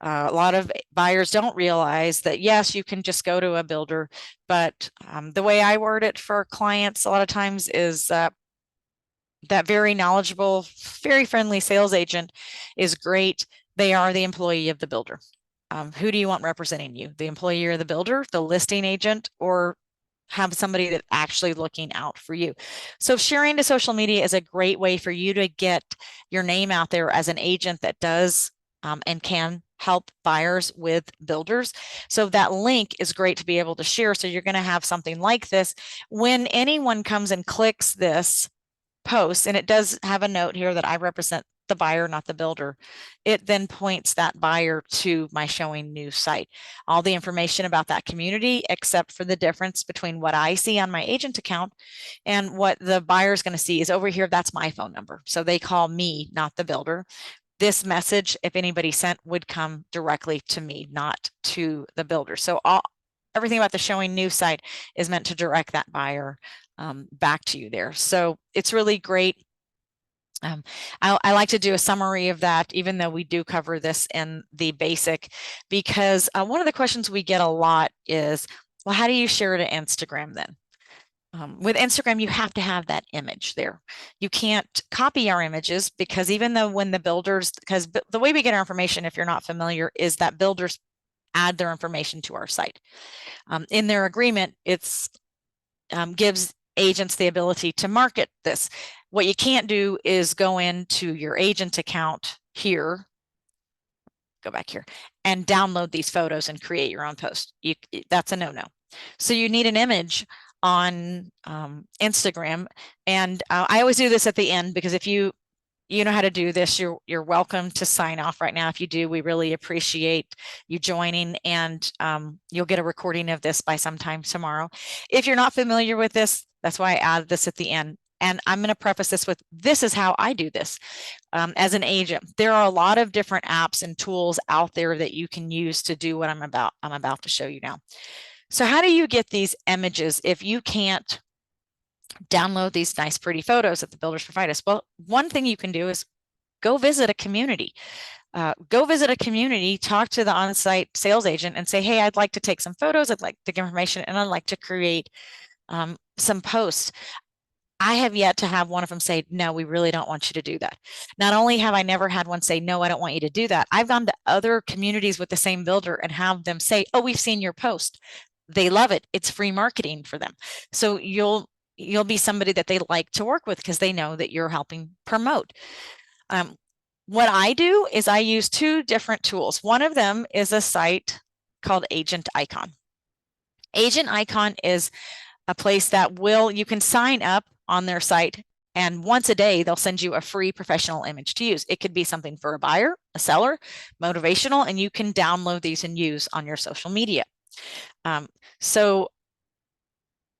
A lot of buyers don't realize that, yes, you can just go to a builder, but the way I word it for clients a lot of times is that very knowledgeable, very friendly sales agent is great. They are the employee of the builder. Who do you want representing you? The employee or the builder, the listing agent, or have somebody that's actually looking out for you? So sharing to social media is a great way for you to get your name out there as an agent that does and can help buyers with builders. So that link is great to be able to share. So you're going to have something like this. When anyone comes and clicks this post, and it does have a note here that I represent the buyer, not the builder, it then points that buyer to my Showingnew site. All the information about that community, except for the difference between what I see on my agent account and what the buyer is going to see is over here. That's my phone number. So they call me, not the builder. This message, if anybody sent, would come directly to me, not to the builder. So everything about the Showingnew site is meant to direct that buyer back to you there. So it's really great. I like to do a summary of that, even though we do cover this in the basic, because one of the questions we get a lot is, well, how do you share to Instagram then? with Instagram, you have to have that image there. You can't copy our images because even though when the builders, because the way we get our information, if you're not familiar, is that builders add their information to our site. In their agreement, it's gives agents the ability to market this. What you can't do is go into your agent account here, go back here, and download these photos and create your own post. That's a no-no. So you need an image on Instagram. And I always do this at the end, because if you know how to do this, you're welcome to sign off right now. If you do, we really appreciate you joining, and you'll get a recording of this by sometime tomorrow. If you're not familiar with this, that's why I added this at the end. And I'm going to preface this with, this is how I do this as an agent. There are a lot of different apps and tools out there that you can use to do what I'm about to show you now. So how do you get these images if you can't download these nice, pretty photos that the builders provide us? Well, one thing you can do is go visit a community. Go visit a community, talk to the on-site sales agent and say, hey, I'd like to take some photos, I'd like to get information, and I'd like to create some posts. I have yet to have one of them say, no, we really don't want you to do that. Not only have I never had one say, no, I don't want you to do that, I've gone to other communities with the same builder and have them say, oh, we've seen your post. They love it. It's free marketing for them. So you'll be somebody that they like to work with because they know that you're helping promote. What I do is I use two different tools. One of them is a site called Agent Icon. Agent Icon is a place that you can sign up on their site, and once a day they'll send you a free professional image to use. It could be something for a buyer, a seller, motivational, and you can download these and use on your social media. So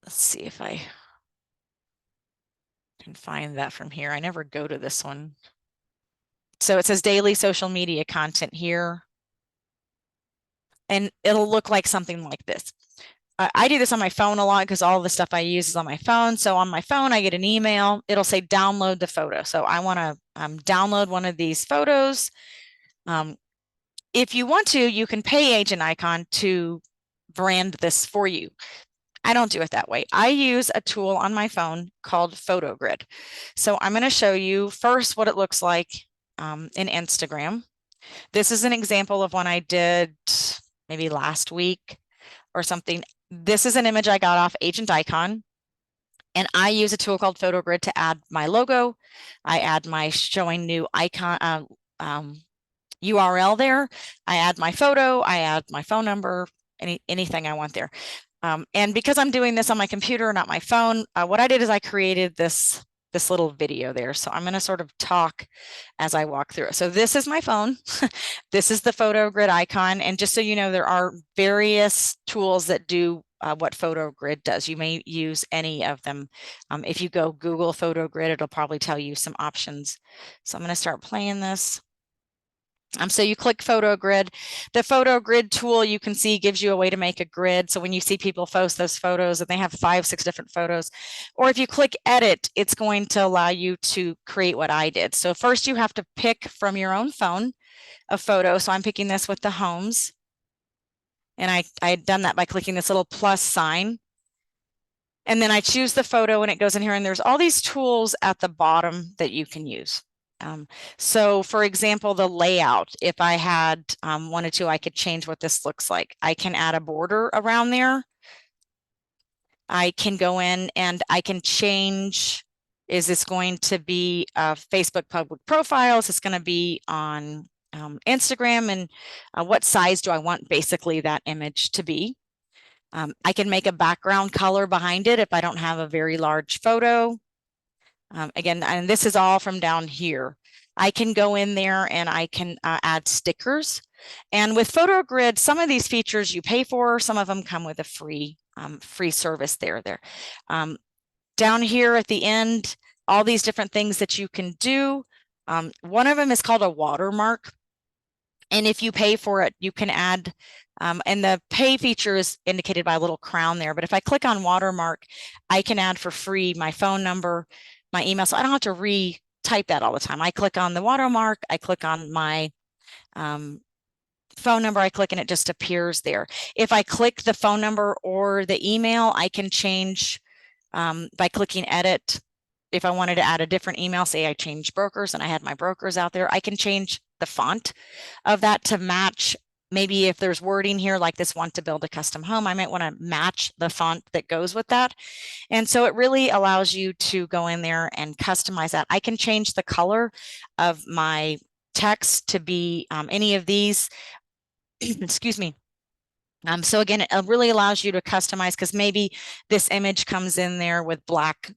let's see if I can find that from here. I never go to this one. So it says daily social media content here, and it'll look like something like this. I do this on my phone a lot because all the stuff I use is on my phone. So on my phone, I get an email. It'll say download the photo. So I want to download one of these photos. If you want to, you can pay Agent Icon to brand this for you. I don't do it that way. I use a tool on my phone called PhotoGrid. So I'm going to show you first what it looks like in Instagram. This is an example of one I did maybe last week or something. This is an image I got off Agent Icon, and I use a tool called PhotoGrid to add my logo. I add my Showingnew icon URL there. I add my photo. I add my phone number, anything I want there. And because I'm doing this on my computer, not my phone, what I did is I created this little video there. So I'm going to sort of talk as I walk through it. So this is my phone. This is the PhotoGrid icon. And just so you know, there are various tools that do what PhotoGrid does. You may use any of them. If you go Google PhotoGrid, it'll probably tell you some options. So I'm going to start playing this. So you click PhotoGrid. The PhotoGrid tool, you can see, gives you a way to make a grid. So when you see people post those photos and they have 5, 6 different photos, or if you click edit, it's going to allow you to create what I did. So first you have to pick from your own phone a photo. So I'm picking this with the homes. And I had done that by clicking this little plus sign. And then I choose the photo and it goes in here, and there's all these tools at the bottom that you can use. So for example, the layout, if I had wanted to, I could change what this looks like. I can add a border around there. I can go in and I can change, is this going to be a Facebook public profile? Is this going to be on Instagram? And what size do I want basically that image to be? I can make a background color behind it if I don't have a very large photo. Again, and this is all from down here. I can go in there and I can add stickers. And with PhotoGrid, some of these features you pay for, some of them come with a free service there. Down here at the end, all these different things that you can do. One of them is called a watermark. And if you pay for it, you can add, and the pay feature is indicated by a little crown there. But if I click on watermark, I can add for free my phone number, my email, so I don't have to retype that all the time. I click on the watermark, I click on my phone number, I click and it just appears there. If I click the phone number or the email, I can change by clicking edit. If I wanted to add a different email, say I changed brokers and I had my brokers out there, I can change the font of that to match. Maybe if there's wording here like this, want to build a custom home, I might want to match the font that goes with that. And so it really allows you to go in there and customize that. I can change the color of my text to be any of these, excuse me. So again, it really allows you to customize, because maybe this image comes in there with black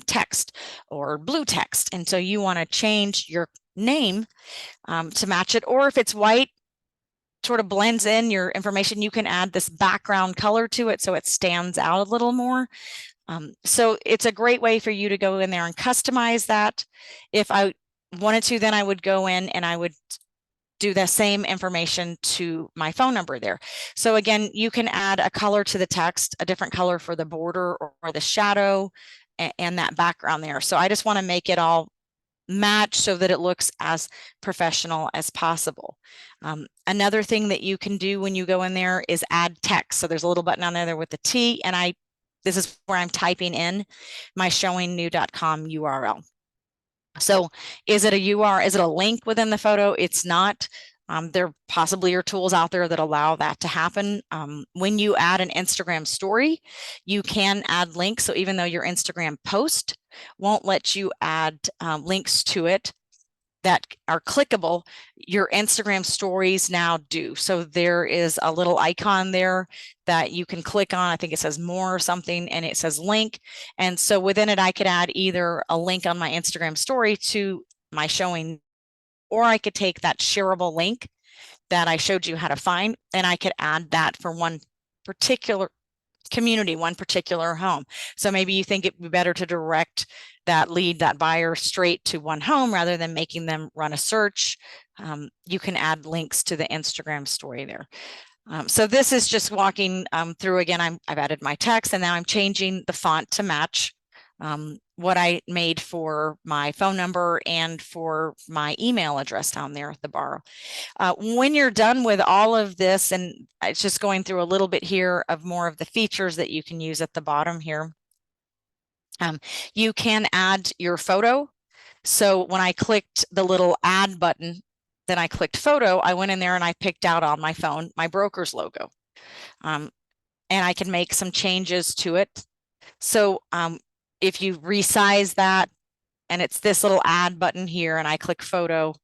text or blue text. And so you want to change your name to match it. Or if it's white, sort of blends in your information, you can add this background color to it so it stands out a little more. So it's a great way for you to go in there and customize that. If I wanted to, then I would go in and I would do the same information to my phone number there. So again, you can add a color to the text, a different color for the border or the shadow and that background there. So I just want to make it all match so that it looks as professional as possible. Another thing that you can do when you go in there is add text. So there's a little button on there with the T, and this is where I'm typing in my showingnew.com URL. So is it a URL? Is it a link within the photo? It's not. There possibly are tools out there that allow that to happen. When you add an Instagram story, you can add links. So even though your Instagram post won't let you add links to it that are clickable, your Instagram stories now do. So there is a little icon there that you can click on. I think it says more or something, and it says link. And so within it, I could add either a link on my Instagram story to my showing, or I could take that shareable link that I showed you how to find, and I could add that for one particular community, one particular home. So maybe you think it'd be better to direct that lead, that buyer, straight to one home rather than making them run a search. You can add links to the Instagram story there. So this is just walking through again. I've added my text, and now I'm changing the font to match what I made for my phone number and for my email address down there at the bar. When you're done with all of this, and it's just going through a little bit here of more of the features that you can use at the bottom here. You can add your photo. So when I clicked the little add button, then I clicked photo, I went in there and I picked out on my phone my broker's logo. And I can make some changes to it. So if you resize that, and it's this little add button here, and I click photo,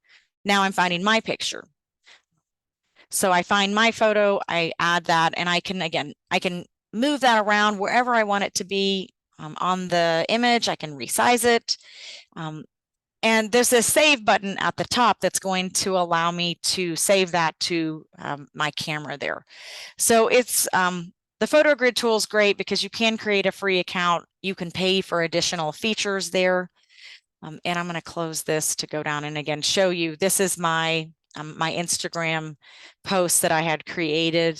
now I'm finding my picture. So I find my photo, I add that, and I can move that around wherever I want it to be on the image. I can resize it. And there's a save button at the top that's going to allow me to save that to my camera there. So it's the photo grid tool is great because you can create a free account. You can pay for additional features there. And I'm going to close this to go down and again show you. This is my my Instagram post that I had created.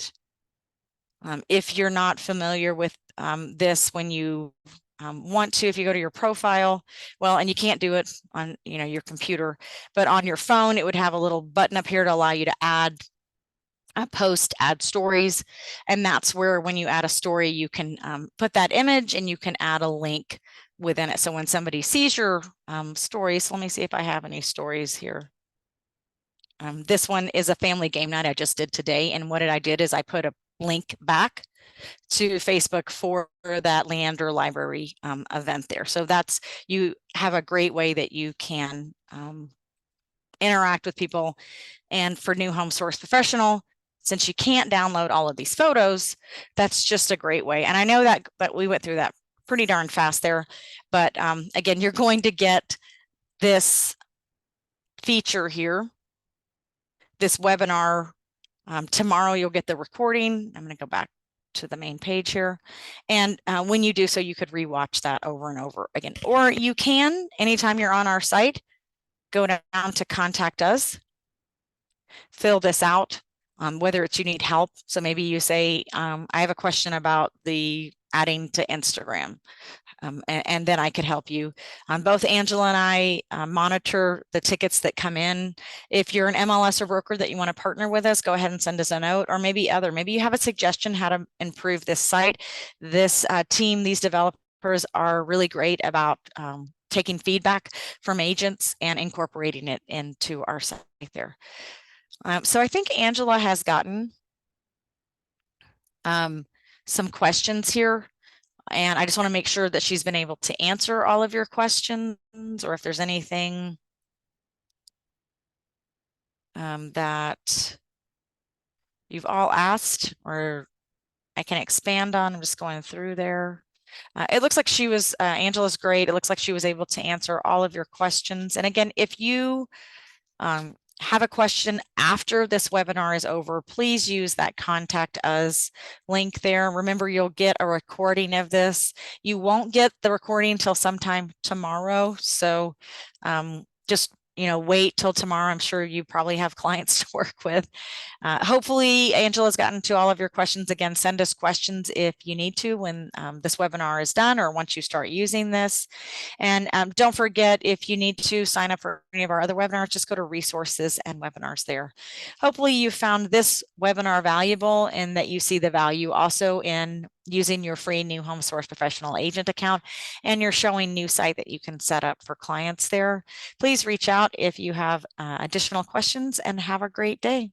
If you're not familiar with this, when you want to, if you go to your profile, well, and you can't do it on your computer, but on your phone, it would have a little button up here to allow you to add a post, add stories. And that's where when you add a story, you can put that image and you can add a link within it. So when somebody sees your stories, let me see if I have any stories here. This one is a family game night I just did today. And what I did is I put a link back to Facebook for that Leander Library event there. So you have a great way that you can interact with people. And for NewHomeSource Professional, since you can't download all of these photos, that's just a great way. And I know that we went through that pretty darn fast there, but again, you're going to get this feature here, this webinar. Tomorrow you'll get the recording. I'm going to go back to the main page here. And when you do so, you could rewatch that over and over again. Or you can, anytime you're on our site, go down to contact us, fill this out, whether it's you need help. So maybe you say, I have a question about the adding to Instagram. And then I could help you. Both Angela and I monitor the tickets that come in. If you're an MLS or broker that you want to partner with us, go ahead and send us a note, or maybe you have a suggestion how to improve this site. This team, these developers are really great about taking feedback from agents and incorporating it into our site there. So I think Angela has gotten some questions here, and I just want to make sure that she's been able to answer all of your questions, or if there's anything that you've all asked or I can expand on. I'm just going through there. It looks like she was, Angela's great. It looks like she was able to answer all of your questions. And again, if you have a question after this webinar is over, please use that contact us link there. Remember, you'll get a recording of this. You won't get the recording until sometime tomorrow. So just wait till tomorrow. I'm sure you probably have clients to work with. Hopefully Angela's gotten to all of your questions. Again, send us questions if you need to when this webinar is done or once you start using this. And don't forget, if you need to sign up for any of our other webinars, just go to resources and webinars there. Hopefully you found this webinar valuable and that you see the value also in using your free NewHomeSource Professional agent account and your Showingnew site that you can set up for clients there. Please reach out if you have additional questions, and have a great day.